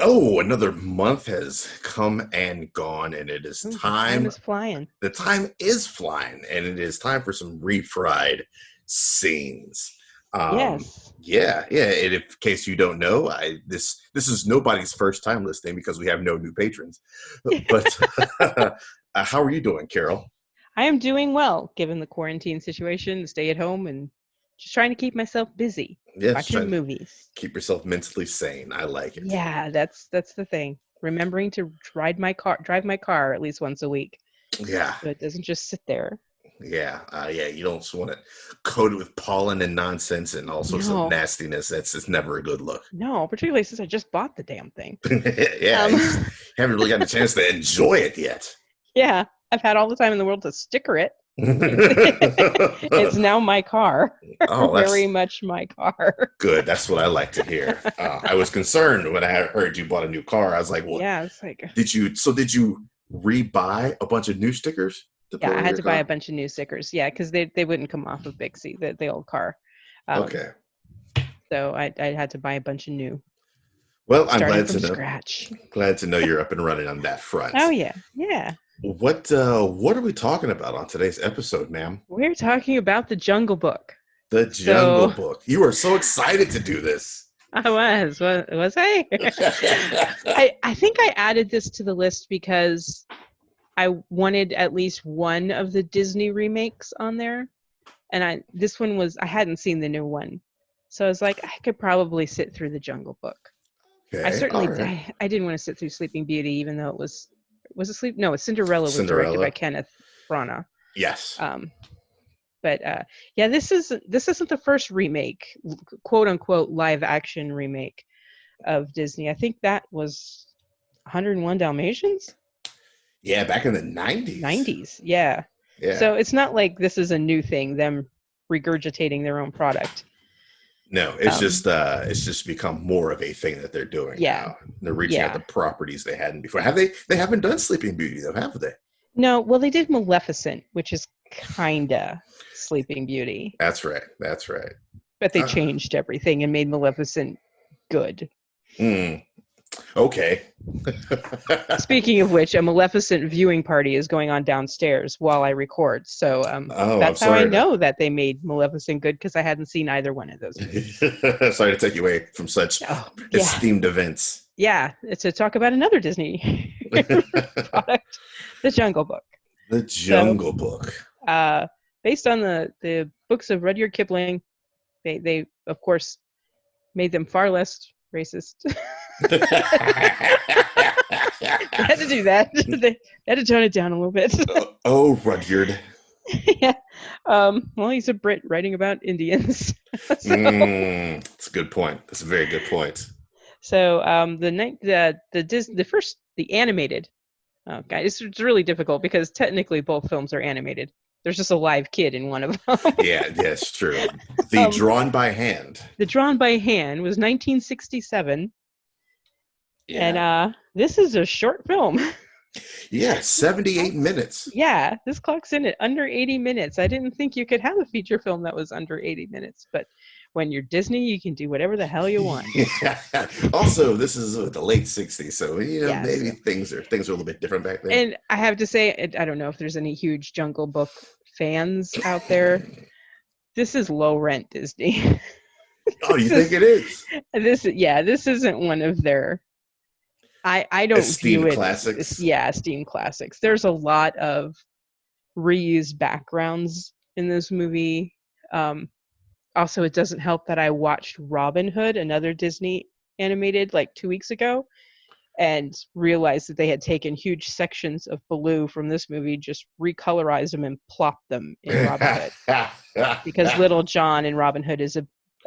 Oh, another month has come and gone, and it is Ooh, the time time. is flying. The time is flying, and it is time for some refried scenes. Yes. Yeah. And in case you don't know, this is nobody's first time listening because we have no new patrons. But how are you doing, Carol? I am doing well, given the quarantine situation, stay at home, and just trying to keep myself busy, Yes, watching trying to movies. keep yourself mentally sane. I like it. Yeah, that's the thing. Remembering to drive my car at least once a week, Yeah, so it doesn't just sit there. yeah. You don't want it coated with pollen and nonsense and all sorts of No, nastiness. That's just never a good look. no, particularly since I just bought the damn thing. Yeah, Um, you just haven't really gotten a chance to enjoy it yet. yeah, I've had all the time in the world to sticker it. It's it's now my car, Oh, very that's much my car. good. That's what I like to hear. I was concerned when I heard you bought a new car. I was like, "Well, Yeah, it's like did you? So did you rebuy a bunch of new stickers to yeah, put I on had your to buy a car?" bunch of new stickers. Yeah, because they wouldn't come off of Bixie, the old car. Um, Okay. so I had to buy a bunch of new, Well, I'm starting glad from to know. scratch. Glad to know you're up and running on that Oh front. yeah, yeah. What are we talking about on today's episode, ma'am? We're talking about the Jungle Book. The Jungle So Book. You are so excited to do this. I was I? I think I added this to the list because I wanted at least one of the Disney remakes on there, and this one was I hadn't seen the new one, so I was like I could probably sit through the Jungle Book. I Okay, all certainly right. I didn't want to sit through Sleeping Beauty, even though it was a sleep. No, Cinderella was directed by Cinderella. Kenneth Branagh. Yes. Um, but yeah, this isn't the first remake, quote unquote, live action remake of Disney. I think that was 101 Dalmatians, Yeah, back in the 90s. 90s. Yeah, Yeah. so it's not like this is a new thing. Them regurgitating their own product. No, Um, it's just become more of a thing that they're doing yeah, now. They're reaching out to yeah. properties they hadn't before. Have they haven't done Sleeping Beauty though, have they? No, well, they did Maleficent, which is kinda Sleeping Beauty, That's right. That's right. but they Ah, changed everything and made Maleficent good. mm, okay. Speaking of which, a Maleficent viewing party is going on downstairs while I record. So Oh, I'm that's how I sorry to know that they made Maleficent good because I hadn't seen either one of those movies. sorry to take you away from such Oh, yeah. esteemed events. Yeah. To talk about another Disney product, The Jungle Book. The So, Jungle Book. uh, based on the books of Rudyard Kipling, they of course made them far less racist. They had to do that. They had to tone it down a little bit. Oh, Rudyard. Yeah. Well, he's a Brit writing about Indians. so, That's a good point. That's a very good point. so the first the animated. Oh, God, it's really difficult because technically both films are animated. There's just a live kid in one of them. Yeah, it's true. The um, drawn by hand. the Drawn by Hand was 1967, and Yeah. this is a short film. Yeah, This 78 clocks, minutes. yeah, this clocks in at under 80 minutes. I didn't think you could have a feature film that was under 80 minutes, but when you're Disney, you can do whatever the hell you want. Yeah. Also, this is the late 60s, so Yes. maybe things are a little bit different back then. And I have to say, I don't know if there's any huge Jungle Book fans out there. This is low rent Disney. Oh, you this think is it is? this isn't one of their I don't view Esteemed it as classics. yeah, esteemed classics. There's a lot of reused backgrounds in this movie. Um, Also, it doesn't help that I watched Robin Hood, another Disney animated, like 2 weeks ago, and realized that they had taken huge sections of Baloo from this movie, just recolorized them and plopped them in Robin Hood. Because Little John in Robin Hood is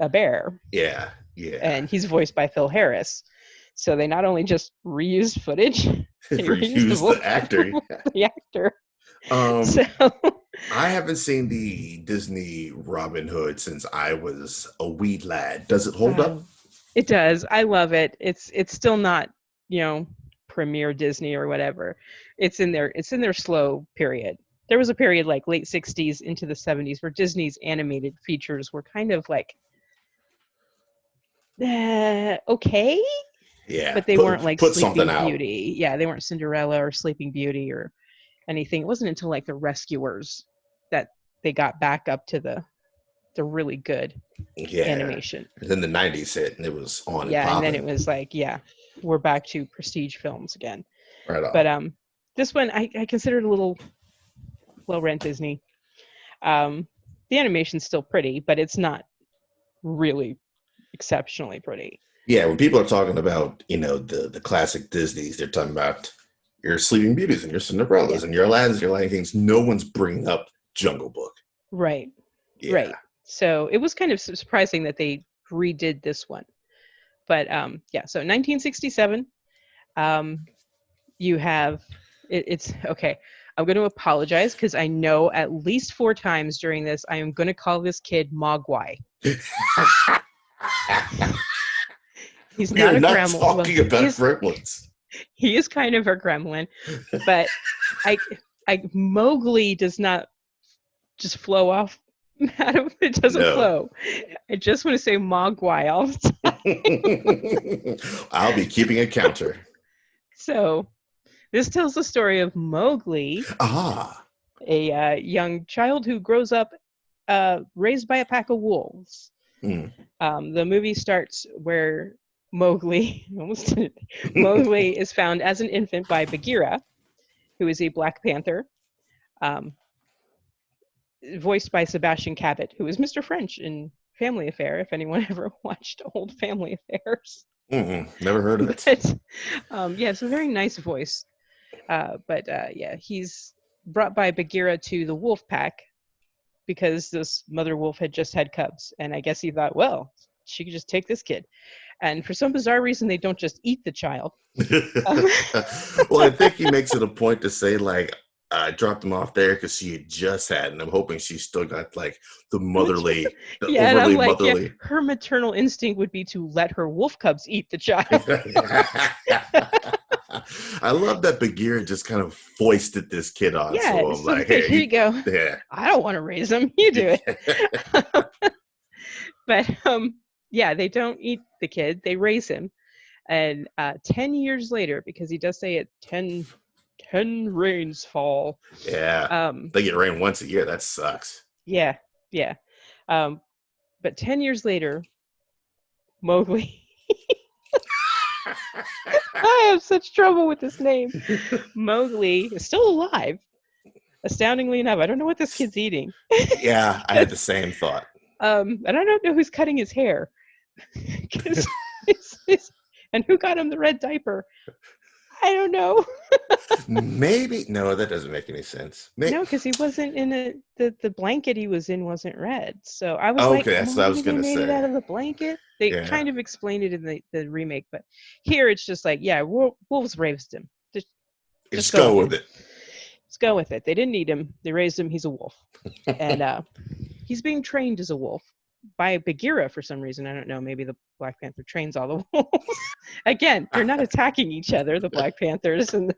a bear, Yeah, yeah. and he's voiced by Phil Harris. So they not only just reused footage, they reused the Reuse voice the actor. of the actor. Um, So I haven't seen the Disney Robin Hood since I was a wee lad. Does it hold up? it does. I love it. It's still not, you know, premier Disney or whatever. It's in their slow period. There was a period like late 60s into the 70s where Disney's animated features were kind of like okay. Yeah, but they weren't like put something Sleeping out. Beauty. Yeah, they weren't Cinderella or Sleeping Beauty or anything. It wasn't until like The Rescuers that they got back up to the really good Yeah. animation. And then the '90s hit, and it was on and Yeah, and then it popping. was like, yeah, we're back to prestige films again. Right on. But this one I considered a little low rent Disney. Um, the animation's still pretty, but it's not really exceptionally pretty. Yeah, when people are talking about, the classic Disneys, they're talking about your Sleeping Beauties and your Yeah, Cinderellas and your Aladdins, your Lion Kings. No one's bringing up Jungle Book. right, Yeah. right. So it was kind of surprising that they redid this one. But yeah, so 1967, um, you have it's okay. I'm going to apologize because I know at least 4 times during this I am going to call this kid Mogwai. He's We not are a not gremlin. Well, talking about gremlins. he is kind of a gremlin, but I Mowgli does not just flow off out of it. Doesn't No. flow. I just want to say Mogwai all the time. I'll be keeping a counter. So this tells the story of Mowgli, Ah. a young child who grows up raised by a pack of wolves. Mm. The movie starts where Mowgli, Mowgli is found as an infant by Bagheera, who is a Black Panther, um, voiced by Sebastian Cabot, who is Mr. French in Family Affair, if anyone ever watched old Family Affairs. Never heard of it. But yeah, it's a very nice voice. But yeah, he's brought by Bagheera to the wolf pack because this mother wolf had just had cubs. And I guess he thought, well, she could just take this kid. And for some bizarre reason, they don't just eat the child. Well, I think he makes it a point to say, like, I dropped him off there because she had just had, and I'm hoping she's still got, like, the Yeah, and I'm overly like, yeah, motherly. her maternal instinct would be to let her wolf cubs eat the child. I love that Bagheera just kind of foisted this kid on. Yeah, So I'm so like, here hey, you go. yeah. I don't want to raise him. You do it. But yeah, they don't eat the kid. They raise him. And 10 years later, because he does say it, 10 rains fall. Yeah. They get rain once a year. That sucks. Yeah, yeah. But 10 years later, Mowgli. I have such trouble with this name. Mowgli is still alive. Astoundingly enough, I don't know what this kid's eating. Yeah, I had the same thought. And I don't know who's cutting his hair. And who got him the red diaper? I don't know. Maybe no, that doesn't make any sense. No, because he wasn't in the blanket he was in wasn't red. So I was like, Okay, that's what I was maybe they gonna made it out say. of the blanket. They Yeah, kind of explained it in the remake, but here it's just like, yeah, wolves raised him. Just just go go with with it. it. Let's go with it. They didn't need him. They raised him. He's a wolf, and he's being trained as a wolf by Bagheera for some reason. I don't know. Maybe the Black Panther trains all the wolves. Again, they're not attacking each other, the Black Panthers and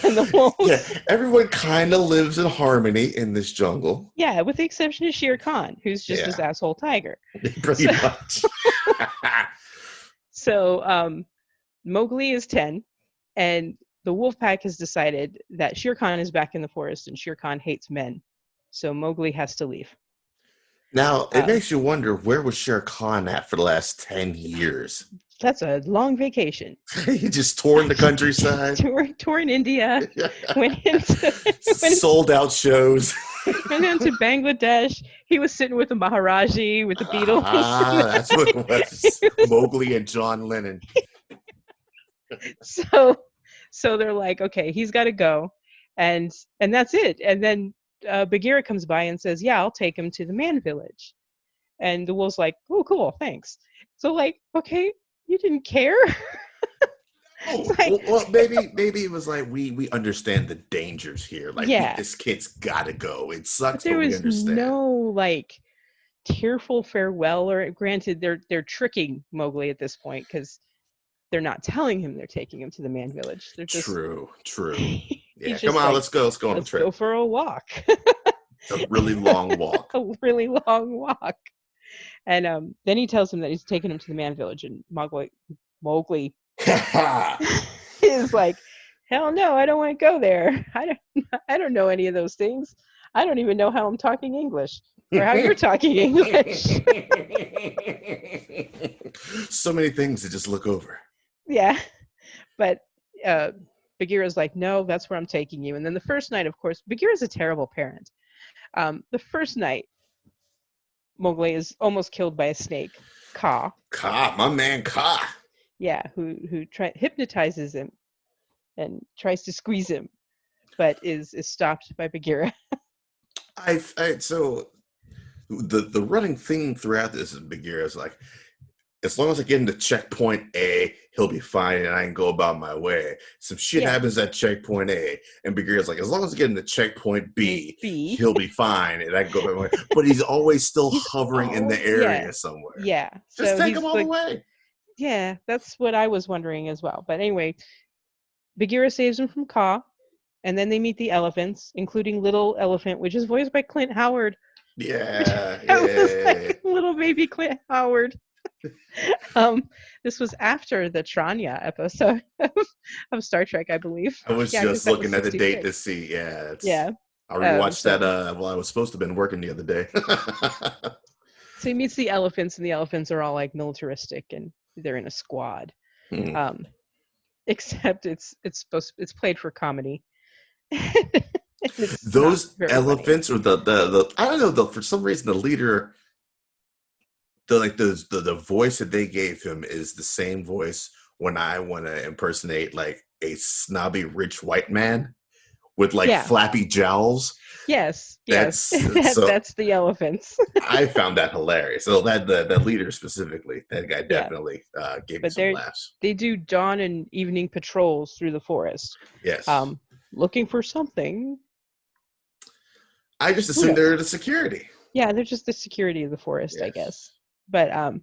the wolves. Yeah, everyone kind of lives in harmony in this jungle. Yeah, with the exception of Shere Khan, who's just this Yeah, asshole tiger. pretty much. So Mowgli is 10, and the wolf pack has decided that Shere Khan is back in the forest, and Shere Khan hates men. So Mowgli has to leave. Now, it Um, makes you wonder, where was Shere Khan at for the last 10 years? that's a long vacation. He just toured the countryside, Tour in India, went into sold out shows. went into Bangladesh. He was sitting with the Maharaji, with the Beatles. That's what it was. Mowgli and John Lennon. So they're like, okay, he's got to go, and that's it. And then Bagheera comes by and says, yeah, I'll take him to the man village. And the wolf's like, oh, cool, thanks. So like, okay, you didn't care. Oh, Like, well, maybe it was like we understand the dangers here. Like yeah, this kid's got to go. It but sucks, there but we was understand. no like tearful farewell. Or granted, they're tricking Mowgli at this point because they're not telling him they're taking him to the man village. They're just True. Yeah, he's come just on, like, let's go on a let's go trip. for a walk. It's a really long walk. A really long walk. And then he tells him that he's taking him to the man village, and Mowgli He's like, hell no, I don't want to go there. I don't know any of those things. I don't even know how I'm talking English or how you're talking English. So many things to just look over. Yeah. But uh, Bagheera's like, no, that's where I'm taking you. And then the first night, of course, Bagheera's a terrible parent. The first night, Mowgli is almost killed by a snake, Ka. Ka, my man Ka. Yeah, who hypnotizes him and tries to squeeze him, but is stopped by Bagheera. So the running theme throughout this is Bagheera's like, as long as I get into checkpoint A, he'll be fine, and I can go about my way. Some shit happens at checkpoint A, and Bagheera's like, as long as I get into checkpoint B, he'll be fine, and I can go about my way. But he's always still hovering in the area somewhere. Yeah. Just take him all the way. Yeah, that's what I was wondering as well. But anyway, Bagheera saves him from Ka, and then they meet the elephants, including Little Elephant, which is voiced by Clint Howard. Yeah. Was like little baby Clint Howard. This was after the Tranya episode of Star Trek, I believe. I was just looking at the date to see. Yeah. I rewatched that while I was supposed to have been working the other day. So he meets the elephants, and the elephants are all like militaristic, and they're in a squad. Except it's played for comedy. Those elephants, funny. Or the I don't know, for some reason the leader, the voice that they gave him is the same voice when I want to impersonate like a snobby rich white man with like flappy jowls. Yes. That's the elephants. I found that hilarious. So that the leader specifically, that guy definitely gave me some laughs. They do dawn and evening patrols through the forest. Yes. Looking for something. I just assumed they're the security. Yeah, they're just the security of the forest, I guess. But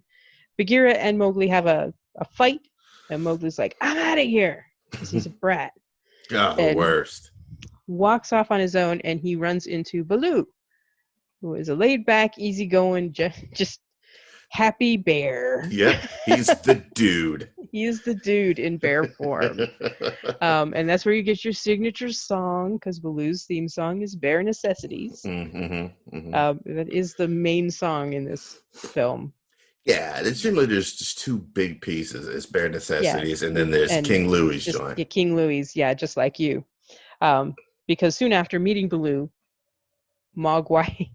Bagheera and Mowgli have a fight, and Mowgli's like, I'm out of here, because he's a brat. Oh, the worst. Walks off on his own, and he runs into Baloo, who is a laid-back, easygoing, just happy bear. Yeah, he's the dude. He is the dude in bear form. And that's where you get your signature song, because Baloo's theme song is Bare Necessities. That is the main song in this film. Yeah, it's generally there's just two big pieces. It's Bare Necessities, and then there's King Louie's joint. Yeah, King Louie's, just like you. Because soon after meeting Baloo, Mogwai...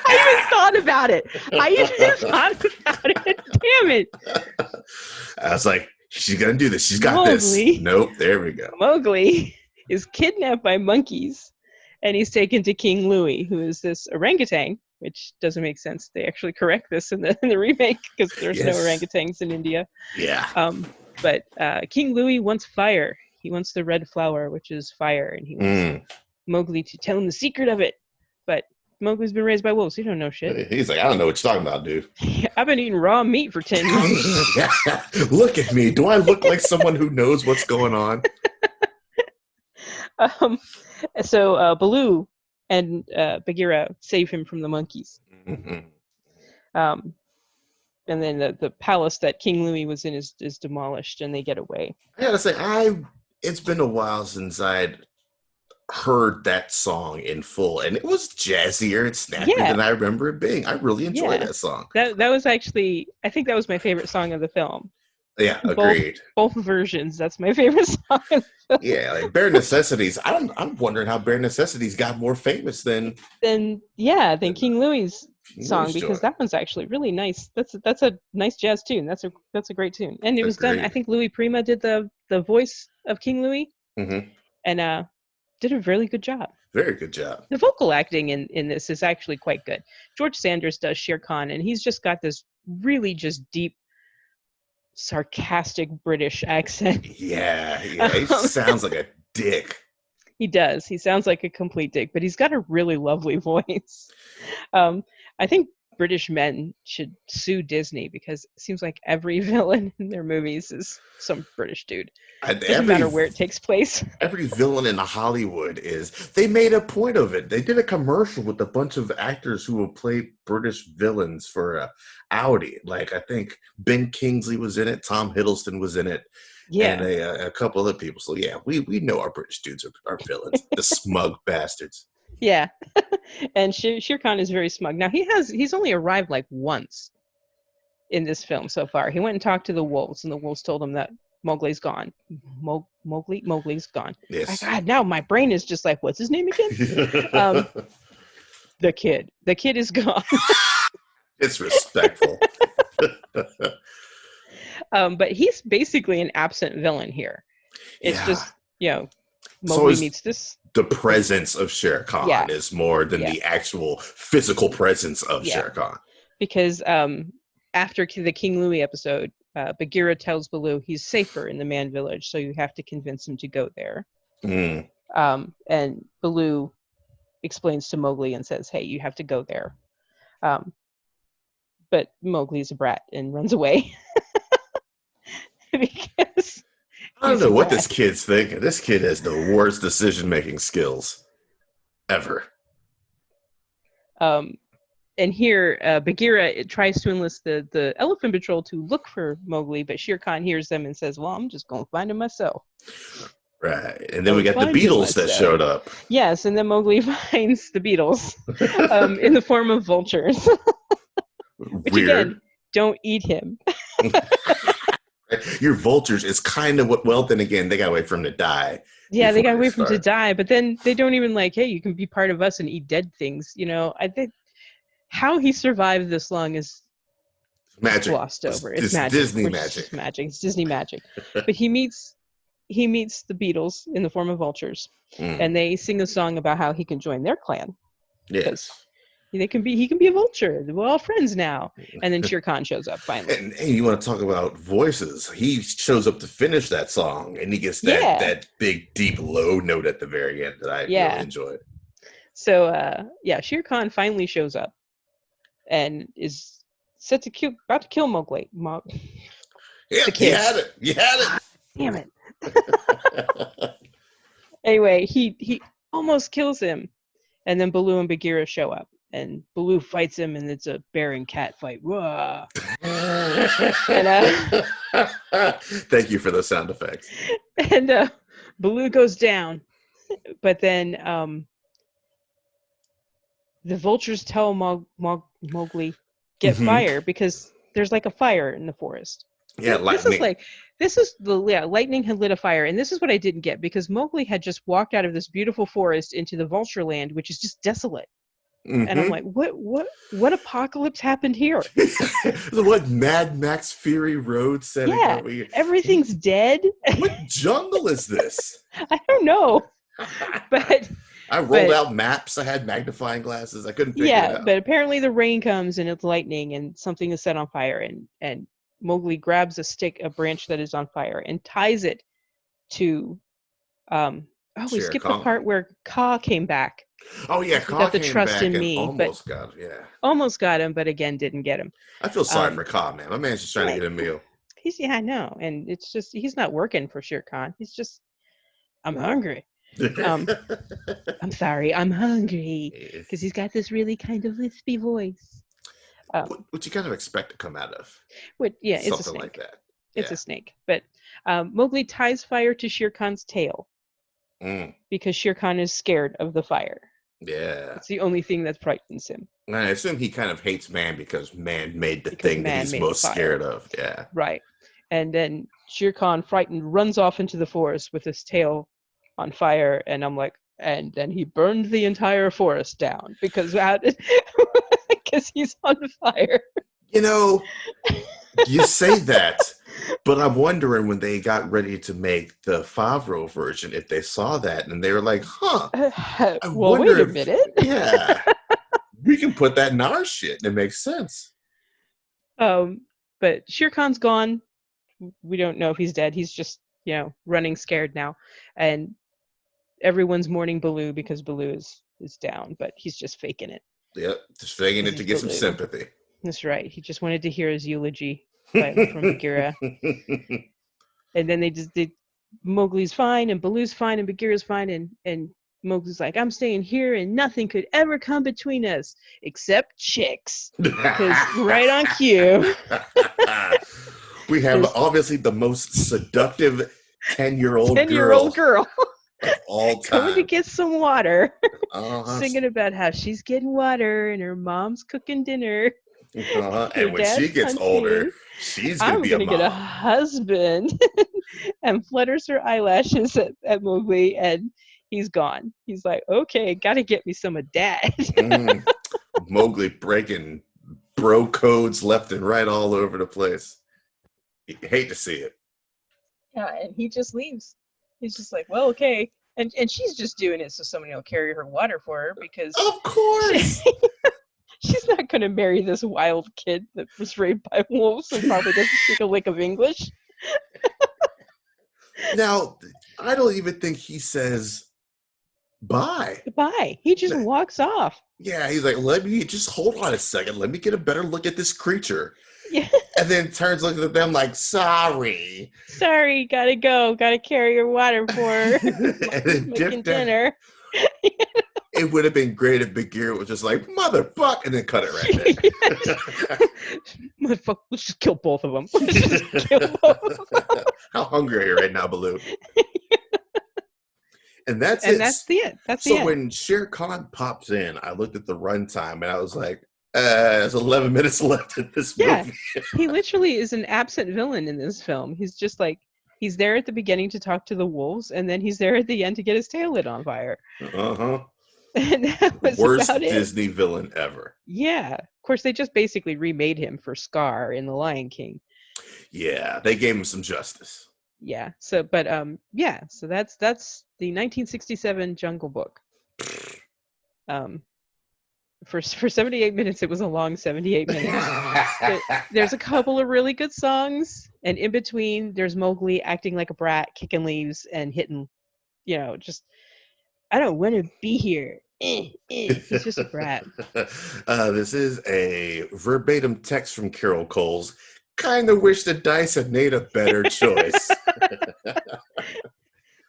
I even thought about it. Damn it. I was like, she's going to do this. She's got this. Nope, there we go. Mowgli is kidnapped by monkeys, and he's taken to King Louie, who is this orangutan, which doesn't make sense. They actually correct this in the remake, because there's no orangutans in India. Yeah. But King Louie wants fire. He wants the red flower, which is fire, and he wants Mowgli to tell him the secret of it. But Mowgli's been raised by wolves. He don't know shit. He's like, I don't know what you're talking about, dude. I've been eating raw meat for 10 years. Look at me. Do I look like someone who knows what's going on? So Baloo and Bagheera save him from the monkeys. And then the palace that King Louie was in is demolished, and they get away. I gotta say, it's been a while since I'd heard that song in full, and it was jazzier and snappier than I remember it being. I really enjoyed that song. That was actually, I think that was my favorite song of the film. Yeah, agreed. Both versions. That's my favorite song. Yeah, like Bare Necessities. I'm wondering how Bare Necessities got more famous than King Louie's song, because that one's actually really nice. That's a nice jazz tune. That's a great tune, and it was done. I think Louis Prima did the voice of King Louie, and did a really good job. Very good job. The vocal acting in this is actually quite good. George Sanders does Shere Khan, and he's just got this really just deep, sarcastic British accent. Yeah, he sounds like a dick. He does. He sounds like a complete dick, but he's got a really lovely voice. I think British men should sue Disney because it seems like every villain in their movies is some British dude. Doesn't Every matter where it takes place. every villain in Hollywood is. They made a point of it. They did a commercial with a bunch of actors who have played British villains for Audi. Like I think Ben Kingsley was in it, Tom Hiddleston was in it, and Yeah. a couple other people. So yeah, we know our British dudes are villains, the smug bastards. Yeah. And Shere Khan is very smug. Now he's only arrived like once in this film so far. He went and talked to the wolves, and the wolves told him that Mowgli's gone. Mowgli's gone. Yes. God, now my brain is just like, what's his name again? The kid. The kid is gone. It's respectful. But he's basically an absent villain here. It's just, Mowgli meets this. The presence of Shere Khan is more than the actual physical presence of Shere Khan. Because after the King Louie episode, Bagheera tells Baloo he's safer in the Man Village, so you have to convince him to go there. Mm. And Baloo explains to Mowgli and says, hey, you have to go there. But Mowgli's a brat and runs away. Because I don't know what this kid's thinking. This kid has the worst decision-making skills ever. And here, Bagheera tries to enlist the elephant patrol to look for Mowgli, but Shere Khan hears them and says, well, I'm just going to find him myself. Right. And then we got the beetles that showed up. Yes, and then Mowgli finds the beetles in the form of vultures. Which, weird. Again, don't eat him. Your vultures is kind of what, well, then again, they got to wait for him to die. Yeah, they got to wait for him to die, but then they don't even like, hey, you can be part of us and eat dead things. You know, I think how he survived this long is magic. Glossed over. It's magic. Disney magic. It's Disney magic. But he meets the beetles in the form of vultures, and they sing a song about how he can join their clan. Yes. He can be a vulture. We're all friends now. And then Shere Khan shows up finally. And you want to talk about voices? He shows up to finish that song, and he gets that big, deep, low note at the very end that I really enjoyed. So, Shere Khan finally shows up and is set to about to kill Mowgli. Yeah, you had it. Damn it. Anyway, he almost kills him, and then Baloo and Bagheera show up. And Baloo fights him, and it's a bear and cat fight. Whoa. And, thank you for those sound effects. And Baloo goes down, but then the vultures tell Mowgli, get fire, because there's like a fire in the forest. Yeah, lightning. Lightning had lit a fire, and this is what I didn't get, because Mowgli had just walked out of this beautiful forest into the vulture land, which is just desolate. And I'm like, what apocalypse happened here? What Mad Max Fury Road setting? Yeah, everything's dead. What jungle is this? I don't know. But I rolled out maps. I had magnifying glasses. I couldn't figure it out. Yeah, but apparently the rain comes and it's lightning and something is set on fire, and Mowgli grabs a branch that is on fire, and ties it to we skipped the part where Ka came back. Oh yeah, Ka got the came trust back in and me, almost got him, but again didn't get him. I feel sorry for Ka, man. My man's just trying to get a meal. I know, and it's just he's not working for Shere Khan. He's just, I'm hungry. I'm sorry, I'm hungry, because he's got this really kind of lispy voice. What you kind of expect to come out of? It's something a snake. Like that. It's a snake, but Mowgli ties fire to Shere Khan's tail. Because Shere Khan is scared of the fire. Yeah. It's the only thing that frightens him. And I assume he kind of hates man because man made the thing that he's most scared of. Yeah. Right. And then Shere Khan, frightened, runs off into the forest with his tail on fire. And I'm like, and then he burned the entire forest down because he's on fire. You know, you say that, but I'm wondering when they got ready to make the Favreau version, if they saw that and they were like, wait a minute. Yeah, we can put that in our shit and it makes sense. But Shere Khan's gone. We don't know if he's dead. He's just, running scared now. And everyone's mourning Baloo because Baloo is down, but he's just faking it. Yep, just faking it to He's get some Baloo. sympathy. That's right. He just wanted to hear his eulogy from Bagheera. And then Mowgli's fine and Baloo's fine and Bagheera's fine and Mowgli's like, I'm staying here and nothing could ever come between us except chicks. Because right on cue. We have obviously the most seductive 10-year-old girl of all time. Coming to get some water. Singing about how she's getting water and her mom's cooking dinner. And when she gets hunting. Older, she's going to be a mom. I'm going to get a husband. And flutters her eyelashes at Mowgli, and he's gone. He's like, okay, got to get me some of Dad. Mowgli breaking bro codes left and right all over the place. You hate to see it. Yeah, and he just leaves. He's just like, well, okay. And she's just doing it so somebody will carry her water for her because... Of course! She's not going to marry this wild kid that was raped by wolves and probably doesn't speak a lick of English. Now, I don't even think he says bye. Bye. He just walks off. Yeah, he's like, let me just hold on a second. Let me get a better look at this creature. Yeah. And then turns, looks at them like, sorry. Sorry, gotta go. Gotta carry your water for her. Making dinner. It would have been great if Bagheera was just like, motherfuck, and then cut it right there. Motherfucker, let's just kill both of them. How hungry are you right now, Baloo? And that's it. And that's the end. So when Shere Khan pops in, I looked at the runtime and I was like, there's 11 minutes left in this movie. He literally is an absent villain in this film. He's just like, he's there at the beginning to talk to the wolves, and then he's there at the end to get his tail lit on fire. Uh-huh. And that was worst about Disney villain ever. Yeah. Of course, they just basically remade him for Scar in The Lion King. Yeah, they gave him some justice. Yeah. So, but so that's the 1967 Jungle Book. For 78 minutes, it was a long 78 minutes. There's a couple of really good songs, and in between, there's Mowgli acting like a brat, kicking leaves and hitting, just, I don't want to be here. He's just a brat. This is a verbatim text from Carol Coles. Kind of wish the dice had made a better choice. That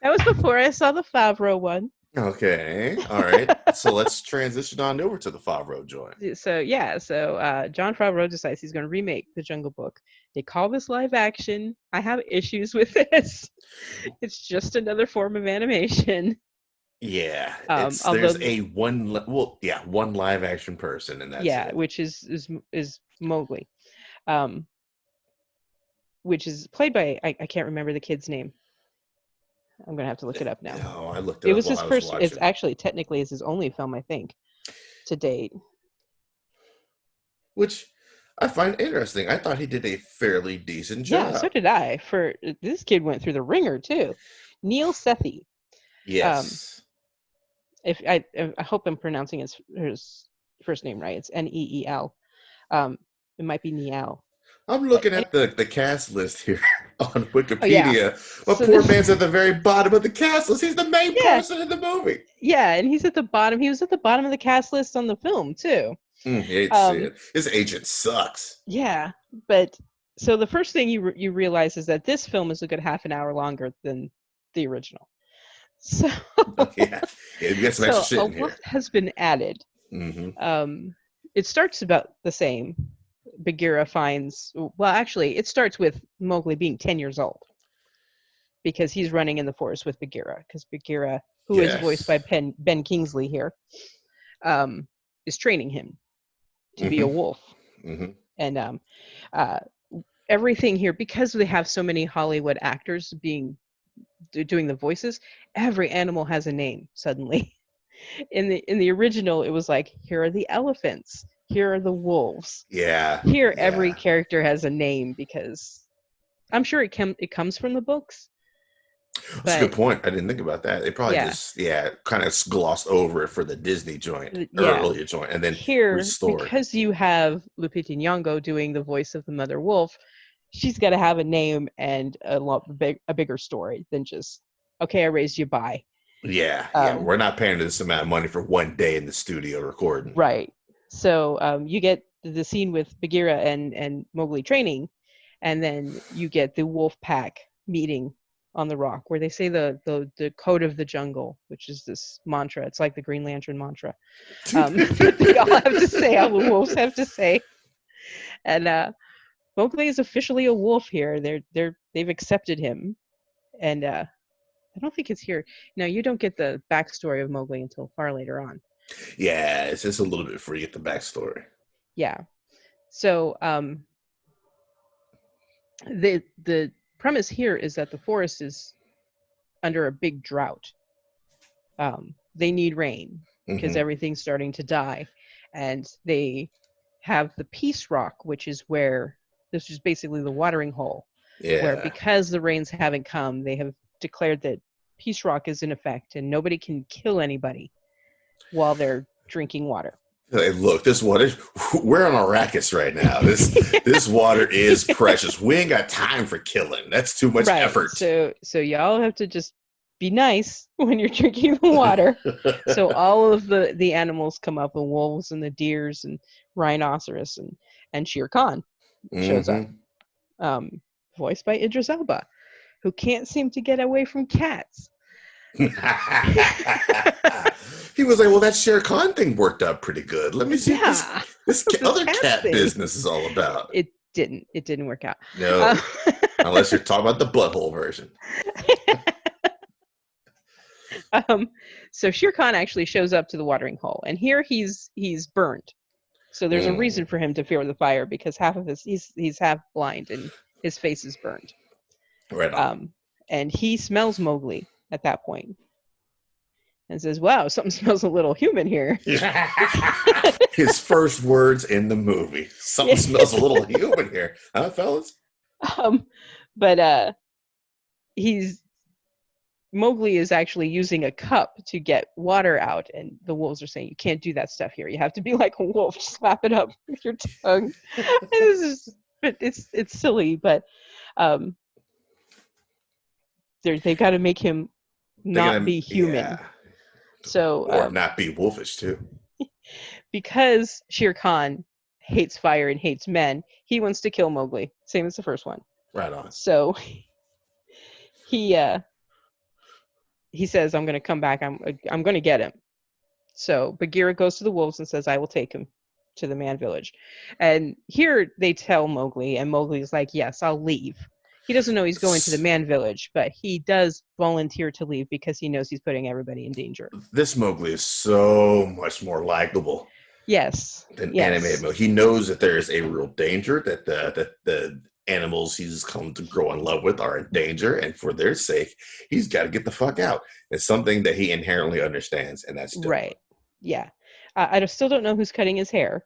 was before I saw the Favreau one. Okay, all right. So let's transition on over to the Favreau joint. So Jon Favreau decides he's going to remake The Jungle Book. They call this live action. I have issues with this. It's just another form of animation. Yeah, there's one live action person, and that's it. Which is Mowgli, which is played by I can't remember the kid's name. I'm gonna have to look it up now. No, I looked it up. It was his first. It's actually technically his only film, I think, to date. Which I find interesting. I thought he did a fairly decent job. Yeah, so did I. For this kid went through the ringer too. Neil Sethi. Yes. If I hope I'm pronouncing his first name right. It's Neel. It might be Niall. I'm looking at the cast list here on Wikipedia. But poor man's at the very bottom of the cast list. He's the main person in the movie. Yeah, and he's at the bottom. He was at the bottom of the cast list on the film too. Hate to see it. His agent sucks. Yeah, but so the first thing you realize is that this film is a good half an hour longer than the original. So you got some extra shit in here. A lot has been added. Mm-hmm. It starts about the same. Bagheera finds, it starts with Mowgli being 10 years old because he's running in the forest with Bagheera, because Bagheera, who is voiced by Ben Kingsley here, is training him to be a wolf. Mm-hmm. And everything here, because they have so many Hollywood actors doing the voices, every animal has a name suddenly. In the original, it was like, here are the elephants, here are the wolves. Yeah. Here, every character has a name, because I'm sure it comes from the books. That's a good point. I didn't think about that. They probably just kind of glossed over it for the Disney joint, earlier joint, and then here, restored. Because you have Lupita Nyong'o doing the voice of the mother wolf, she's got to have a name and a bigger story than just, okay, I raised you, bye. Yeah, we're not paying this amount of money for one day in the studio recording. Right. So you get the scene with Bagheera and Mowgli training, and then you get the wolf pack meeting on the rock where they say the code of the jungle, which is this mantra. It's like the Green Lantern mantra that they all have to say, all the wolves have to say. And Mowgli is officially a wolf here. They've accepted him, and I don't think it's here. Now you don't get the backstory of Mowgli until far later on. Yeah, it's just a little bit before you get the backstory. Yeah. So the premise here is that the forest is under a big drought. They need rain because everything's starting to die, and they have the Peace Rock, which is where this is basically the watering hole. Yeah. Where because the rains haven't come, they have declared that Peace Rock is in effect, and nobody can kill anybody while they're drinking water. Hey, look, this water, we're on Arrakis right now. This water is precious. We ain't got time for killing. That's too much effort. So y'all have to just be nice when you're drinking the water. So all of the animals come up, the wolves and the deers and rhinoceros and Shere Khan shows up. Voiced by Idris Elba, who can't seem to get away from cats. He was like, well, that Shere Khan thing worked out pretty good. Let me see what this other cat business is all about. It didn't work out. No, unless you're talking about the butthole version. So Shere Khan actually shows up to the watering hole, and here he's burned. So there's a reason for him to fear the fire, because half of he's half blind and his face is burned. Right on. And he smells Mowgli at that point and says, wow, something smells a little human here. His first words in the movie. Something smells a little human here. Huh, fellas? But Mowgli is actually using a cup to get water out, and the wolves are saying, you can't do that stuff here. You have to be like a wolf. Just slap it up with your tongue. It's silly, but they've got to make him not be human. Yeah. So or not be wolfish too. Because Shere Khan hates fire and hates men, he wants to kill Mowgli, same as the first one. Right on. So he says, I'm going to come back. I'm going to get him. So Bagheera goes to the wolves and says, I will take him to the man village. And here they tell Mowgli, and Mowgli's like, yes, I'll leave. He doesn't know he's going to the man village, but he does volunteer to leave because he knows he's putting everybody in danger. This Mowgli is so much more likable. Yes. Than animated Mowgli. He knows that there is a real danger, that the animals he's come to grow in love with are in danger, and for their sake, he's got to get the fuck out. It's something that he inherently understands, and that's dope. Right. Yeah. I still don't know who's cutting his hair.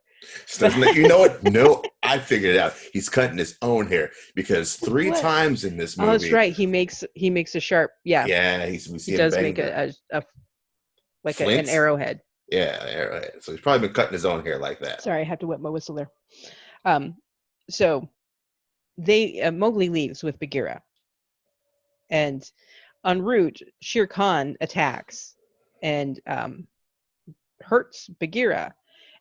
You know what? No, I figured it out. He's cutting his own hair because 3 times in this movie. Oh, that's right. He makes a sharp. Yeah. Yeah, he does make an arrowhead. Yeah, arrowhead. So he's probably been cutting his own hair like that. Sorry, I have to wet my whistle there. So Mowgli leaves with Bagheera, and en route, Shere Khan attacks and hurts Bagheera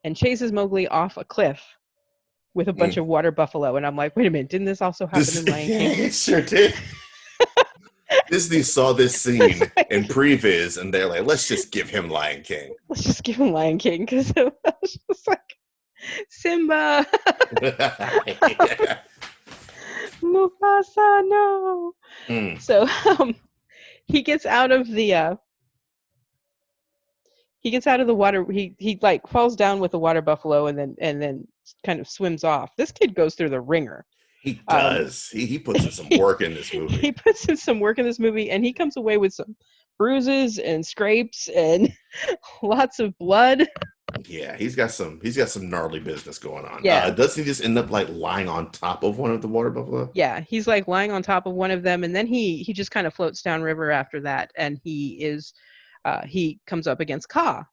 and chases Mowgli off a cliff with a bunch of water buffalo. And I'm like, wait a minute, didn't this also happen in Lion King? Yeah, it sure did. Disney saw this scene in previs, and they're like, let's just give him Lion King. Let's just give him Lion King, because I was just like, Simba! Mufasa, no! So he gets out of the water. He like falls down with the water buffalo and then kind of swims off. This kid goes through the ringer. He does. He puts in some work in this movie. He puts in some work in this movie, and he comes away with some bruises and scrapes and lots of blood. Yeah, he's got some gnarly business going on. Yeah. Doesn't he just end up like lying on top of one of the water buffalo? Yeah, he's like lying on top of one of them, and then he just kind of floats downriver after that, and he comes up against Kaa.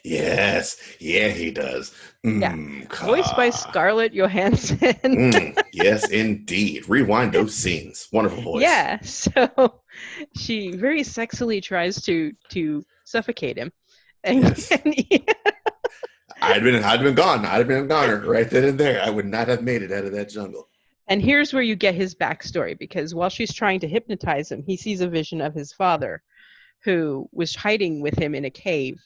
Yes, yeah, he does. Kaa. Voiced by Scarlett Johansson. Yes, indeed. Rewind those scenes. Wonderful voice. Yeah, so she very sexily tries to suffocate him. And, yes. I'd been gone. I'd have been a goner right then and there. I would not have made it out of that jungle. And here's where you get his backstory, because while she's trying to hypnotize him, he sees a vision of his father, who was hiding with him in a cave.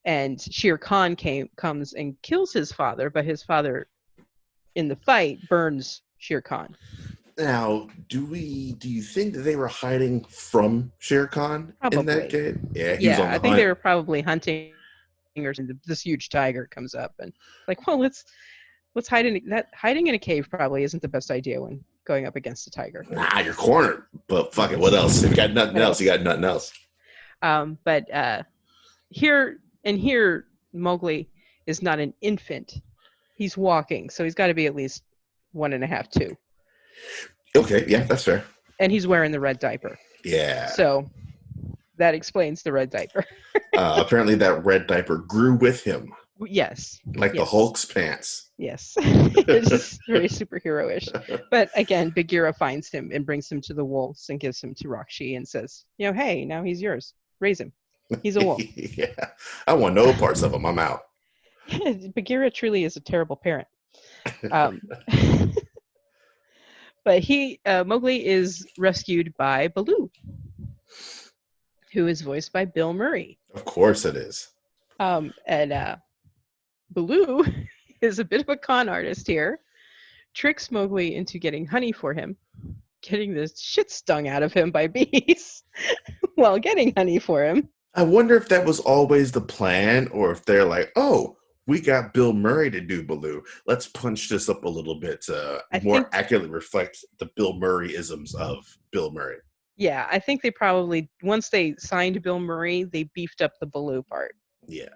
And Shere Khan comes and kills his father, but his father, in the fight, burns Shere Khan. Now, do you think that they were hiding from Shere Khan in that Probably. cave? Yeah, he was Yeah, on I the think they hunt. were probably hunting, or this huge tiger comes up and like, well, let's hide in that. Hiding in a cave probably isn't the best idea when going up against a tiger. Nah, you're cornered. But fuck it, what else? If you got nothing What else, you else? got nothing else. But here Mowgli is not an infant. He's walking, so he's got to be at least 1.5, 2. Okay, yeah, that's fair. And he's wearing the red diaper. Yeah. So that explains the red diaper. Apparently, that red diaper grew with him, Yes. like the Yes. Hulk's pants. Yes. It's just very superhero-ish. But again, Bagheera finds him and brings him to the wolves and gives him to Rakshi and says, hey, now he's yours. Raise him. He's a wolf. Yeah, I want no parts of him. I'm out. Bagheera truly is a terrible parent. Um, but Mowgli is rescued by Baloo, who is voiced by Bill Murray. Of course it is. And Baloo is a bit of a con artist here, tricks Mowgli into getting honey for him, getting the shit stung out of him by bees while getting honey for him. I wonder if that was always the plan, or if they're like, oh, we got Bill Murray to do Baloo. Let's punch this up a little bit to more accurately reflect the Bill Murray isms of Bill Murray. Yeah, I think they probably, once they signed Bill Murray, they beefed up the Baloo part. Yeah.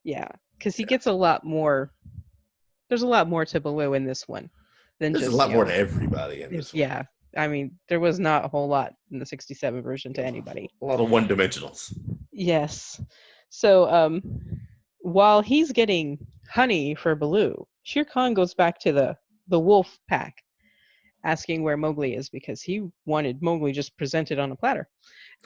Yeah, because he gets a lot more. There's a lot more to Baloo in this one than There's just. A lot more to everybody in this one. Yeah, I mean, there was not a whole lot in the 67 version to anybody. A lot of one-dimensionals. Yes. So while he's getting honey for Baloo, Shere Khan goes back to the wolf pack, asking where Mowgli is, because he wanted Mowgli just presented on a platter.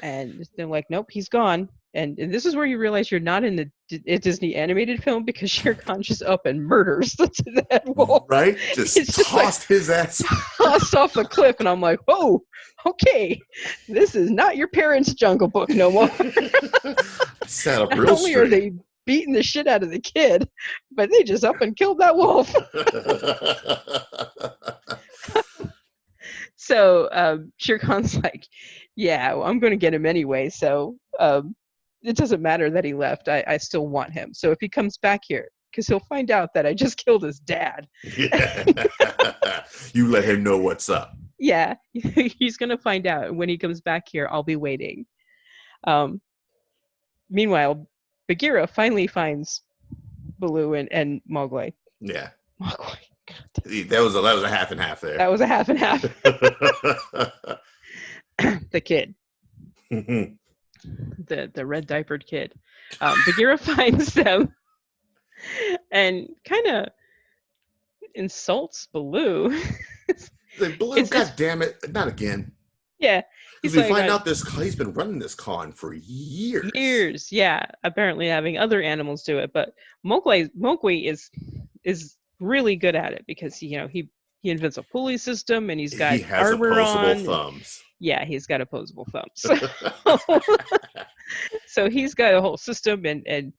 And they're like, nope, he's gone. And this is where you realize you're not in a Disney animated film, because Shere Khan just up and murders that wolf. Right? Just tossed his ass. Tossed off a cliff. And I'm like, oh, okay. This is not your parents' Jungle Book no more. Sat up Not real only straight. are they beating the shit out of the kid, but they just up and killed that wolf. So Shere Khan's like, yeah, well, I'm going to get him anyway. So it doesn't matter that he left. I still want him. So if he comes back here, because he'll find out that I just killed his dad. Yeah. You let him know what's up. Yeah, he's going to find out. When he comes back here, I'll be waiting. Meanwhile, Bagheera finally finds Baloo and Mowgli. Yeah. Mowgli. That was a half and half there. That was a half and half. The kid. The red diapered kid. Bagheera finds them and kind of insults Baloo. Baloo, God damn it, not again. Yeah. Because we find out he's been running this con for years. Years, yeah. Apparently having other animals do it, but Mowgli is really good at it, because he invents a pulley system, and he has armor opposable thumbs. Yeah, he's got opposable thumbs. So he's got a whole system, and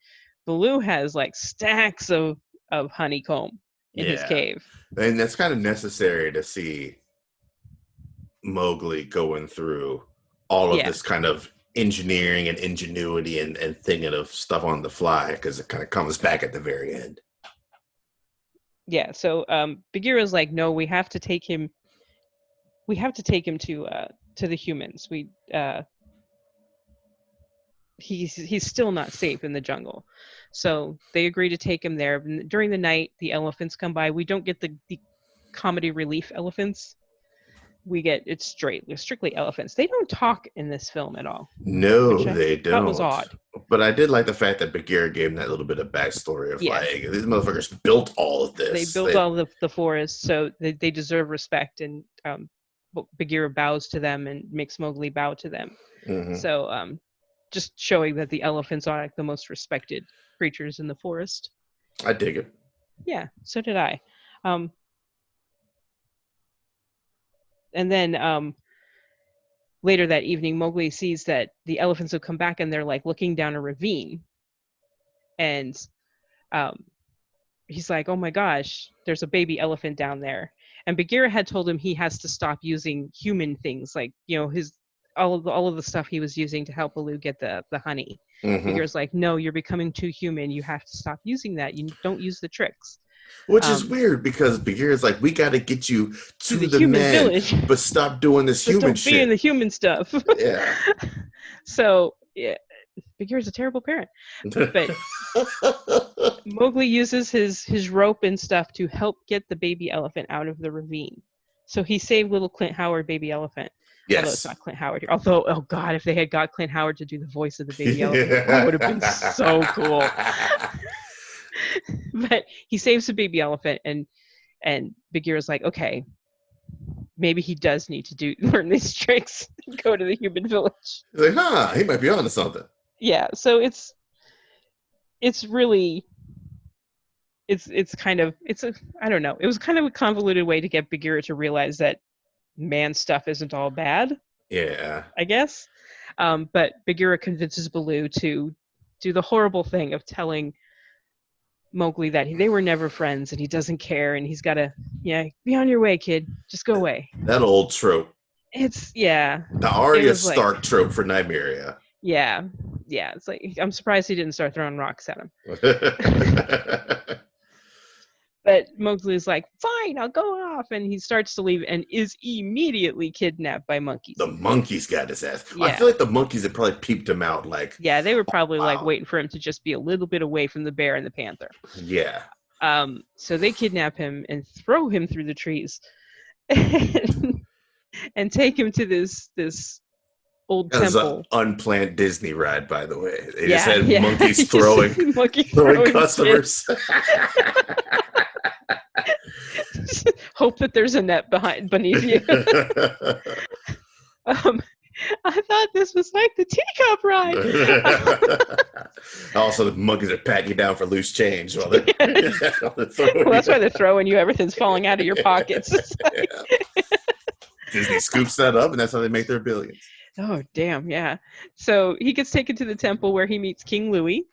Baloo has like stacks of honeycomb in his cave. And that's kind of necessary to see Mowgli going through all of this kind of engineering and ingenuity and thinking of stuff on the fly, because it kind of comes back at the very end. Yeah, so Bagheera's like, no, we have to take him to the humans. He's still not safe in the jungle. So they agree to take him there. During the night, the elephants come by. We don't get the comedy relief elephants. We get it's strictly elephants. They don't talk in this film at all. No, they don't. That was odd. But I did like the fact that Bagheera gave him that little bit of backstory of like, these motherfuckers built all of this. They built all the forest, so they deserve respect. And Bagheera bows to them and makes Mowgli bow to them. Mm-hmm. So just showing that the elephants are like the most respected creatures in the forest. I dig it. Yeah, so did I. Um, and then later that evening, Mowgli sees that the elephants have come back and they're like looking down a ravine. And um, he's like, "Oh my gosh, there's a baby elephant down there." And Bagheera had told him he has to stop using human things, like his all of the stuff he was using to help Baloo get the honey. Hmm. Bagheera's like, "No, you're becoming too human. You have to stop using that. You don't use the tricks." Which is Um, weird because Bagheera's like, we got to get you to to the the human men, village, but stop doing this but human don't be in shit. the human stuff. Yeah. So yeah, Bagheera's a terrible parent. But Mowgli uses his rope and stuff to help get the baby elephant out of the ravine. So he saved little Clint Howard baby elephant. Although it's Yes. not Clint Howard here. Although, oh god, if they had got Clint Howard to do the voice of the baby elephant, that would have been so cool. But he saves the baby elephant, and Bagheera's like, okay, maybe he does need to learn these tricks and go to the human village. He's like, huh, he might be onto something. Yeah, so it's really it's kind of it's a I don't know. It was kind of a convoluted way to get Bagheera to realize that man stuff isn't all bad, Yeah. I guess. But Bagheera convinces Baloo to do the horrible thing of telling Mowgli that they were never friends and he doesn't care and he's got to, yeah, be on your way, kid. Just go away. That old trope. It's, yeah, The it Arya was like, Stark trope for Nymeria. yeah, yeah. It's like, I'm surprised he didn't start throwing rocks at him. But Mowgli's like, fine, I'll go off. And he starts to leave and is immediately kidnapped by monkeys. The monkeys got his ass. Yeah. I feel like the monkeys had probably peeped him out. Like, yeah, they were probably wow. like waiting for him to just be a little bit away from the bear and the panther. Yeah. So they kidnap him and throw him through the trees and take him to this old That was temple. an unplanned Disney ride, by the way. They Yeah, just had yeah. monkeys throwing customers. Hope that there's a net beneath you. I thought this was like the teacup ride. Also, the monkeys are patting you down for loose change while they're, well, that's why they're throwing you. Everything's falling out of your pockets. Like... Disney scoops that up, and that's how they make their billions. Oh, damn, yeah. So he gets taken to the temple where he meets King Louie,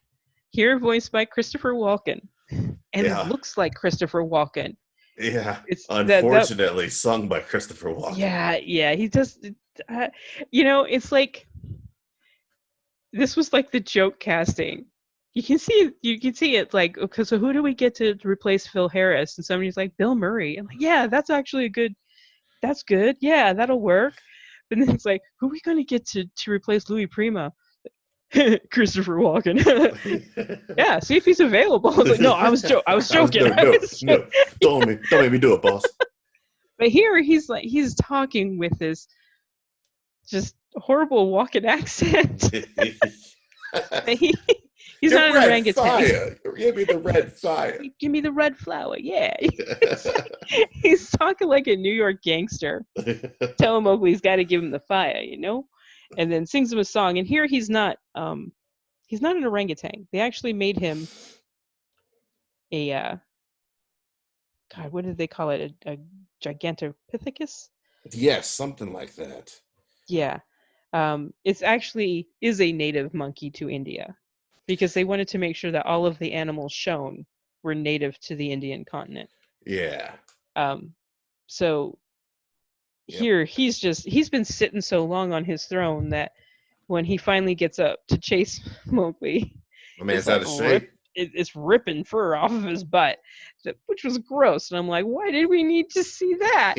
here voiced by Christopher Walken. And it looks like Christopher Walken. Yeah, it's unfortunately sung by Christopher Walken. Yeah, he just, it's like, this was like the joke casting. You can see it like, okay, so who do we get to replace Phil Harris? And somebody's like, Bill Murray. I'm like, yeah, that's actually that's good. Yeah, that'll work. But then it's like, who are we going to get to replace Louis Prima? Christopher Walken. Yeah, see if he's available. I was like, no, I was joking. No, don't make me do it, boss. But here he's talking with this just horrible Walken accent. He's not an orangutan. Give me the red fire. Give me the red flower. Yeah. He's talking like a New York gangster. Telling Mowgli he's got to give him the fire, and then sings him a song. And here he's not an orangutan. They actually made him a God, what did they call it? A gigantopithecus? Yes, something like that. Yeah. It's actually is a native monkey to India because they wanted to make sure that all of the animals shown were native to the Indian continent. Yeah. So here he's been sitting so long on his throne that when he finally gets up to chase Mowgli, my man's out of shape. It's ripping fur off of his butt, which was gross. And I'm like, why did we need to see that?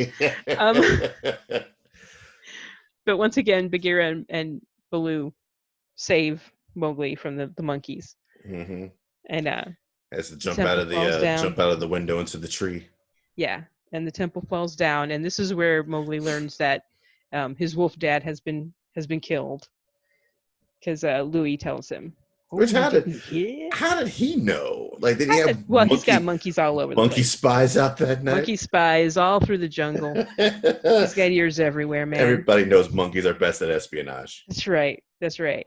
But once again, Bagheera and Baloo save Mowgli from the monkeys. Mm-hmm. And has to jump out of the window into the tree. Yeah, and the temple falls down, and this is where Mowgli learns that his wolf dad has been killed because Louie tells him. Which how did he know? Like, did he have? Well, he's got monkeys all over the place. Monkey spies out that night. Monkey spies all through the jungle. He's got ears everywhere, man. Everybody knows monkeys are best at espionage. That's right.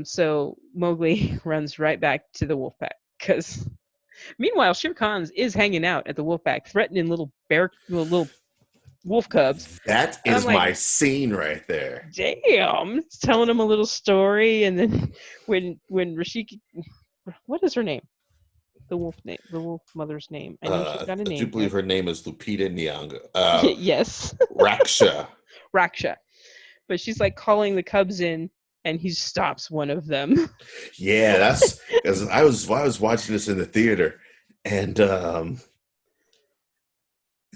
So Mowgli runs right back to the wolf pack because Meanwhile, Shere Khan is hanging out at the wolf pack, threatening little wolf cubs. That And I'm is like, my scene right there. damn, it's telling him a little story. And then when Rashiki, what is her name? The wolf mother's name. I know she's got a I do name believe here. her name is Lupita Nyong'o. Yes, Raksha. Raksha. But she's like calling the cubs in, and he stops one of them. Yeah, that's because I was watching this in the theater, and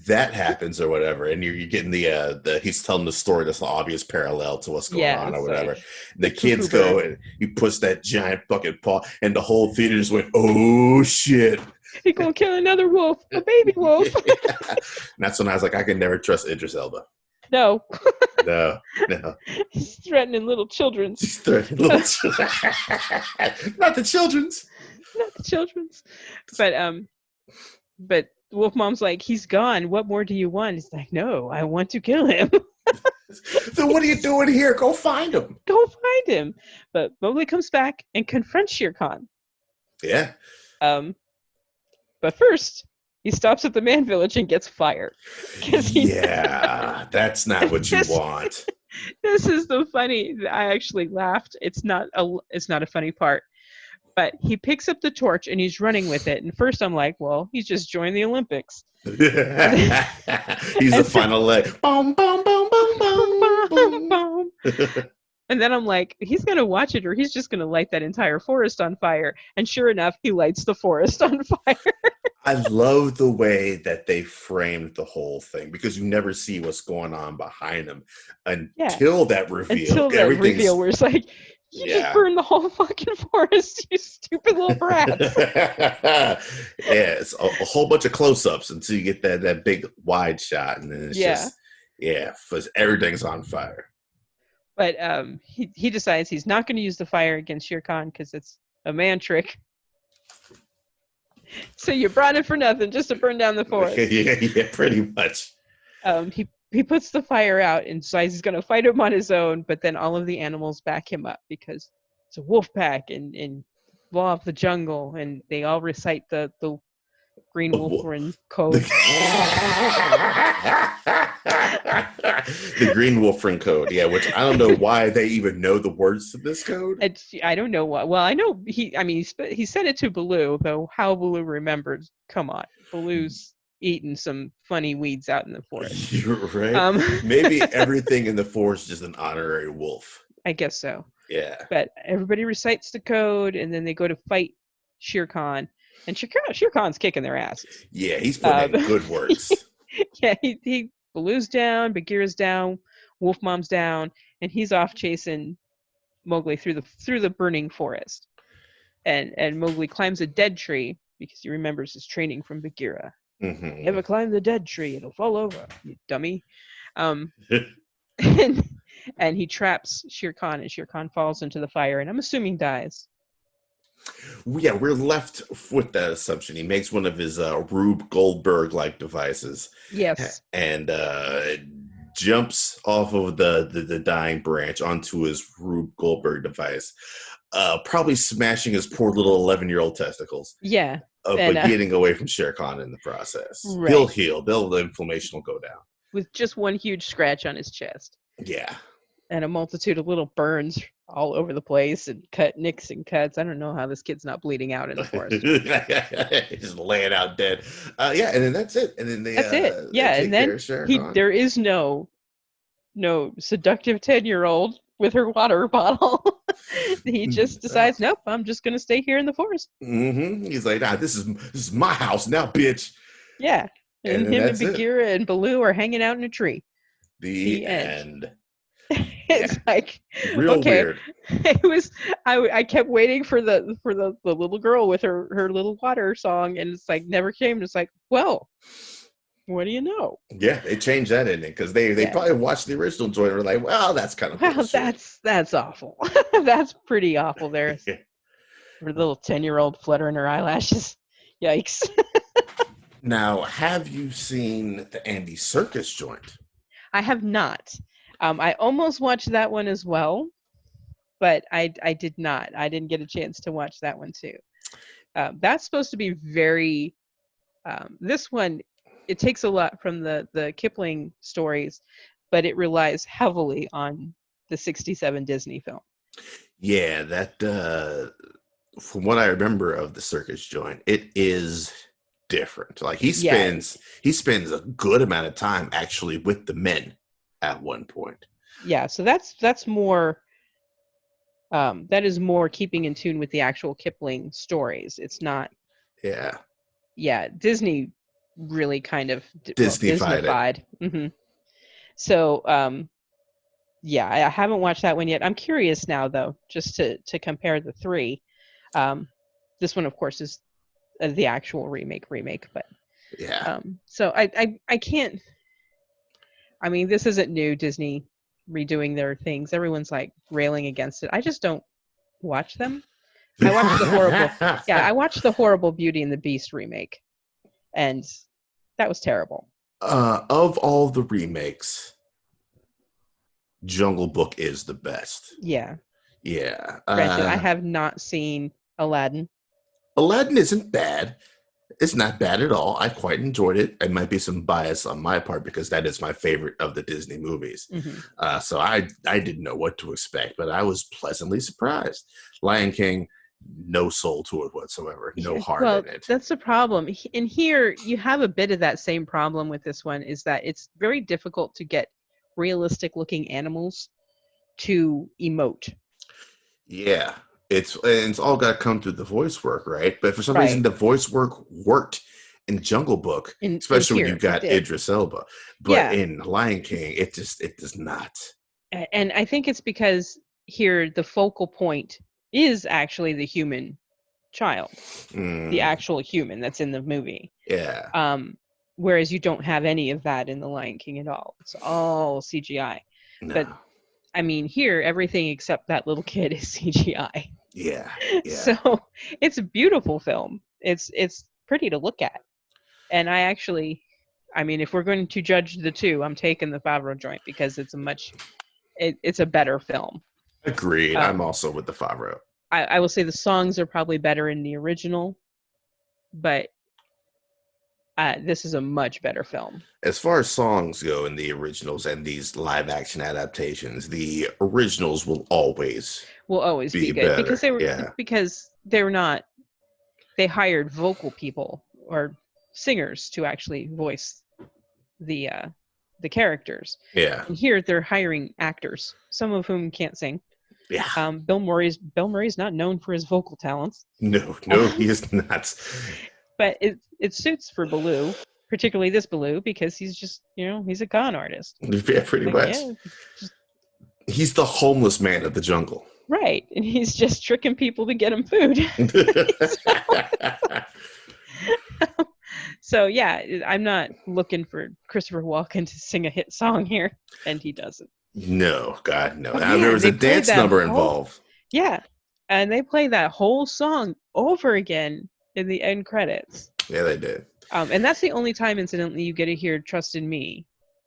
that happens or whatever, and you're getting the he's telling the story that's an obvious parallel to what's going Yeah, on or it's whatever. like The kids poo-poo go bird. and he puts that giant fucking paw, and the whole theater just went, "Oh shit!" He gonna kill another wolf, a baby wolf. And that's when I was like, I can never trust Idris Elba. No, No, no. he's threatening little children's. She's threatening little children. Not the children's. Not the children's. But Wolf Mom's like, he's gone. What more do you want? He's like, no, I want to kill him. So what are you doing here? Go find him. Go find him. But Mowgli comes back and confronts Shere Khan. Yeah. But first, he stops at the man village and gets fired. Yeah, that's not what you want. This is the funny. I actually laughed. It's not a funny part. But he picks up the torch and he's running with it. And first I'm like, well, he's just joined the Olympics. He's the final leg. Boom, boom, boom, boom, boom, boom. And then I'm like, he's going to watch it or he's just going to light that entire forest on fire. And sure enough, he lights the forest on fire. I love the way that they framed the whole thing because you never see what's going on behind them until that reveal. Until that reveal where it's like, you just burned the whole fucking forest, you stupid little brats. Yeah, it's a whole bunch of close-ups until you get that big wide shot, and then it's just everything's on fire. But he decides he's not going to use the fire against Shere Khan because it's a man trick. So you brought it for nothing, just to burn down the forest. Yeah, pretty much. He puts the fire out and decides he's going to fight him on his own, but then all of the animals back him up because it's a wolf pack and law of the jungle, and they all recite the Green Wolfrin code. The Green Wolfrin code, yeah, which I don't know why they even know the words to this code. I don't know what. Well, I know he sent it to Baloo, though how Baloo remembered, come on. Baloo's eating some funny weeds out in the forest. You're right. Maybe everything in the forest is just an honorary wolf. I guess so. Yeah. But everybody recites the code, and then they go to fight Shere Khan. And Shere Khan's kicking their asses. Yeah, he's putting in good works. Yeah, he Baloo's down, Bagheera's down, Wolf Mom's down, and he's off chasing Mowgli through the burning forest. And Mowgli climbs a dead tree because he remembers his training from Bagheera. Mm-hmm. Never climb the dead tree; it'll fall over, you dummy. And he traps Shere Khan, and Shere Khan falls into the fire, and I'm assuming dies. Yeah, we're left with that assumption. He makes one of his Rube Goldberg-like devices. Yes. And jumps off of the dying branch onto his Rube Goldberg device, probably smashing his poor little 11-year-old testicles. Yeah. But getting away from Shere Khan in the process. Right. He'll heal. The inflammation will go down. With just one huge scratch on his chest. Yeah. And a multitude of little burns all over the place and nicks and cuts. I don't know how this kid's not bleeding out in the forest. Just laying out dead. Yeah, and then that's it. And then that's it. Yeah, and then there is no seductive 10-year-old with her water bottle. He just decides, nope, I'm just gonna stay here in the forest. Mm-hmm. He's like, nah, this is my house now, bitch. Yeah, and him and Bagheera and Baloo are hanging out in a tree. The end. It's like real weird. It was. I kept waiting for the little girl with her little water song, and it's like never came. It's like, well, what do you know? Yeah, they changed that ending because they probably watched the original joint and were like, well, that's kind of that's awful. That's pretty awful. There, her little 10-year-old fluttering her eyelashes. Yikes. Now, have you seen the Andy Serkis joint? I have not. I almost watched that one as well, but I did not. I didn't get a chance to watch that one too. That's supposed to be very. This one, it takes a lot from the Kipling stories, but it relies heavily on the '67 Disney film. Yeah, that from what I remember of the circus joint, it is different. Like Yeah, he spends a good amount of time actually with the men at one point. yeah. So that's more. That is more keeping in tune with the actual Kipling stories. It's not. Yeah, Yeah, Disney really kind of Disneyfied it. Disneyfied. So yeah, I haven't watched that one yet. I'm curious now though, just to compare the three. Um, this one, of course, is the actual remake, but Yeah. so I can't. I mean, this isn't new. Disney redoing their things. Everyone's like railing against it. I just don't watch them. I watched the horrible. Yeah, I watched the horrible Beauty and the Beast remake, and that was terrible. Of all the remakes, Jungle Book is the best. Yeah. Yeah. Granted, I have not seen Aladdin. Aladdin isn't bad. It's not bad at all. I quite enjoyed it. It might be some bias on my part because that is my favorite of the Disney movies. So I didn't know what to expect, but I was pleasantly surprised. Lion King, no soul to it whatsoever. No heart in it. That's the problem. In here, you have a bit of that same problem with this one, is that it's very difficult to get realistic looking animals to emote. Yeah. It's all got to come through the voice work, right? But for some reason, Right. the voice work worked in Jungle Book, especially when Here, you got it did. Idris Elba. But Yeah. in Lion King, it does not. And I think it's because here the focal point is actually the human child, the actual human that's in the movie. Yeah. Whereas you don't have any of that in the Lion King at all. It's all CGI. No. But I mean, here everything except that little kid is CGI. Yeah. So it's a beautiful film. It's pretty to look at. And I actually, I mean, if we're going to judge the two, I'm taking the Favreau joint because it's it's a better film. Agreed. I'm also with the Favreau. I will say the songs are probably better in the original, but this is a much better film. As far as songs go in the originals and these live action adaptations, the originals will always be good better. Because they were not. They hired vocal people or singers to actually voice the characters. Yeah. And here they're hiring actors, some of whom can't sing. Yeah. Bill Murray's not known for his vocal talents. No, he is not. But it suits for Baloo, particularly this Baloo, because he's just, he's a con artist. Yeah, pretty much. Yeah, he's the homeless man of the jungle. Right. And he's just tricking people to get him food. So yeah, I'm not looking for Christopher Walken to sing a hit song here, and he doesn't. No, God, no. Now, there was a dance number involved. Yeah, and they play that whole song over again in the end credits. Yeah, they did. And that's the only time, incidentally, you get to hear "Trust in Me,"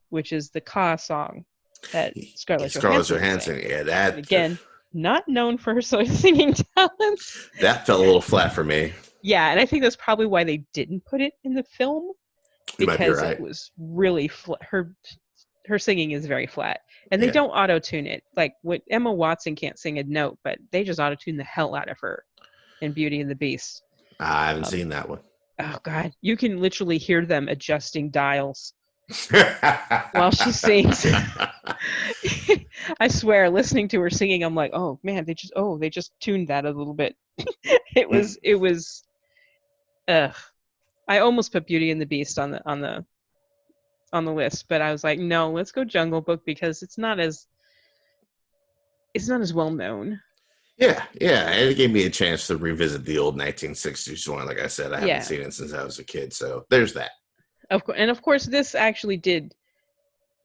which is the Ka song that Scarlett Johansson. Yeah, that and again, not known for her singing talents. That fell a little flat for me. Yeah, and I think that's probably why they didn't put it in the film, because it was really flat. Her singing is very flat, and they don't auto-tune it. Like Emma Watson can't sing a note, but they just auto-tune the hell out of her in Beauty and the Beast. I haven't seen that one. Oh God, you can literally hear them adjusting dials while she sings. I swear, listening to her singing, I'm like, oh man, they just tuned that a little bit. It was. I almost put Beauty and the Beast on the list, but I was like, no, let's go Jungle Book because it's not as well known. Yeah, and it gave me a chance to revisit the old 1960s one. Like I said, I haven't seen it since I was a kid, so there's that. Of course, this actually did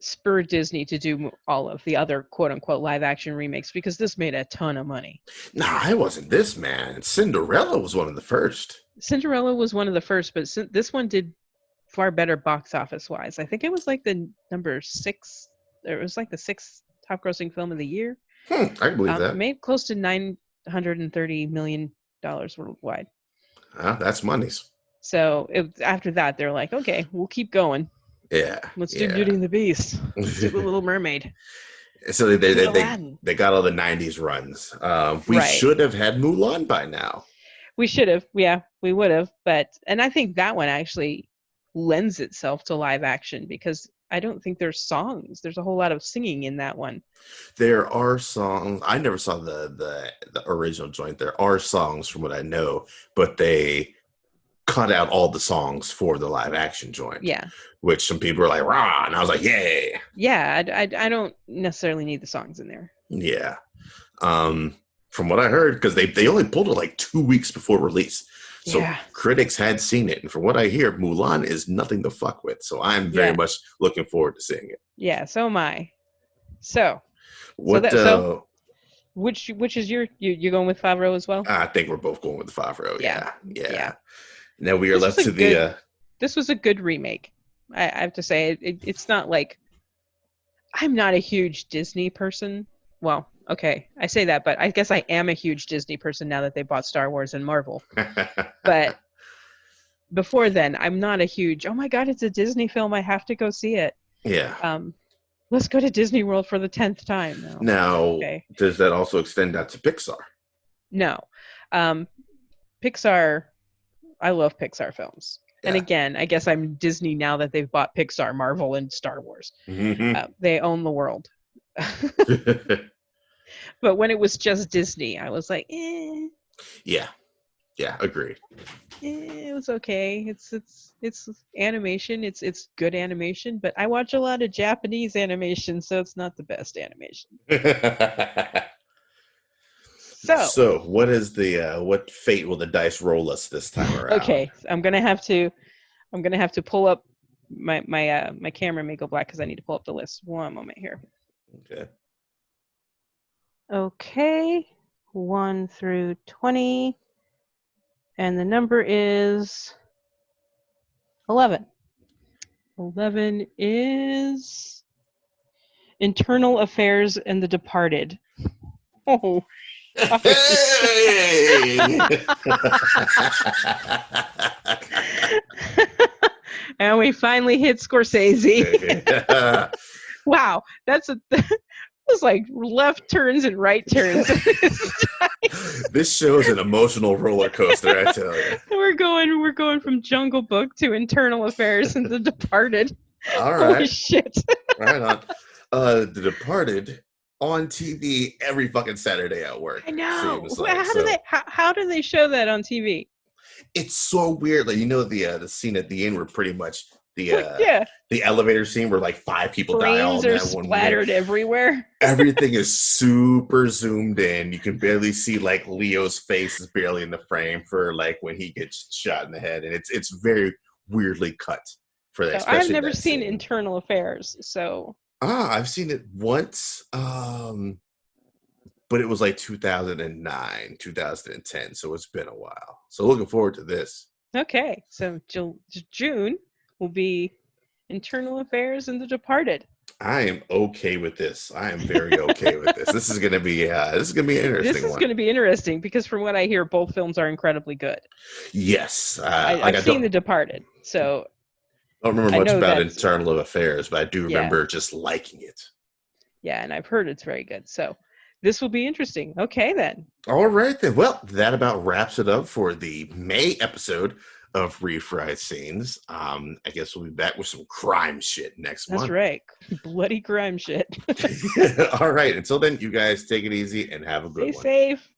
spur Disney to do all of the other quote-unquote live-action remakes because this made a ton of money. Nah, it wasn't this, man. Cinderella was one of the first. Cinderella was one of the first, but this one did far better box office-wise. I think it was like the number 6. It was like the 6th top-grossing film of the year. I can believe that. It made close to $930 million worldwide. That's monies. So after that, they're like, okay, we'll keep going. Yeah, Let's do yeah. Beauty and the Beast. Let's do The Little Mermaid. So Let's do Aladdin. they got all the '90s runs. We Right. should have had Mulan by now. We should have. Yeah, we would have. And I think that one actually lends itself to live action because I don't think there's songs. There's a whole lot of singing in that one. There are songs. I never saw the original joint. There are songs from what I know, but they cut out all the songs for the live action joint. Yeah. Which some people were like, rah, and I was like, yay. Yeah, I don't necessarily need the songs in there. Yeah. From what I heard, because they only pulled it like 2 weeks before release. So Yeah. critics had seen it. And from what I hear, Mulan is nothing to fuck with. So I'm very much looking forward to seeing it. Yeah, so am I. So What which is you're going with Favreau as well? I think we're both going with Favreau. Yeah. Now we are left to this was a good remake. I have to say it's not like I'm not a huge Disney person. Well, okay, I say that, but I guess I am a huge Disney person now that they bought Star Wars and Marvel. But before then, I'm not a huge, oh my God, it's a Disney film. I have to go see it. Yeah. Let's go to Disney World for the 10th time. Now, does that also extend out to Pixar? No. Pixar, I love Pixar films. Yeah. And again, I guess I'm Disney now that they've bought Pixar, Marvel, and Star Wars. Mm-hmm. They own the world. But when it was just Disney, I was like, eh. Yeah, agreed. It was okay. It's animation. It's good animation, but I watch a lot of Japanese animation, so it's not the best animation. So what is what fate will the dice roll us this time around? Okay, I'm gonna have to pull up my camera may go black because I need to pull up the list. One moment here. Okay, 1 through 20, and the number is 11. 11 is Internal Affairs and The Departed. Oh. Hey! And we finally hit Scorsese. Wow, that was like left turns and right turns. This show is an emotional roller coaster, I tell you. We're going from Jungle Book to Internal Affairs and The Departed. All right. Holy shit. Right on. The Departed on TV every fucking Saturday at work. I know. How do they show that on TV? It's so weird. Like, the scene at the end where pretty much the elevator scene where like 5 people die all in that one. Splattered everywhere. Everything is super zoomed in. You can barely see like Leo's face is barely in the frame for like when he gets shot in the head, and it's very weirdly cut for that. So I've never seen Internal Affairs, so. I've seen it once, but it was like 2009, 2010, so it's been a while. So looking forward to this. Okay, so June will be Internal Affairs and The Departed. I am okay with this. I am very okay with this. This is going to be interesting. This is going to be interesting because from what I hear, both films are incredibly good. Yes. I've seen The Departed, so I don't remember much about Internal Affairs, but I do remember just liking it. Yeah, and I've heard it's very good. So this will be interesting. Okay, then. All right, then. Well, that about wraps it up for the May episode of Refried Scenes. I guess we'll be back with some crime shit next month. That's right. Bloody crime shit. All right. Until then, you guys take it easy and have a good one. Stay safe.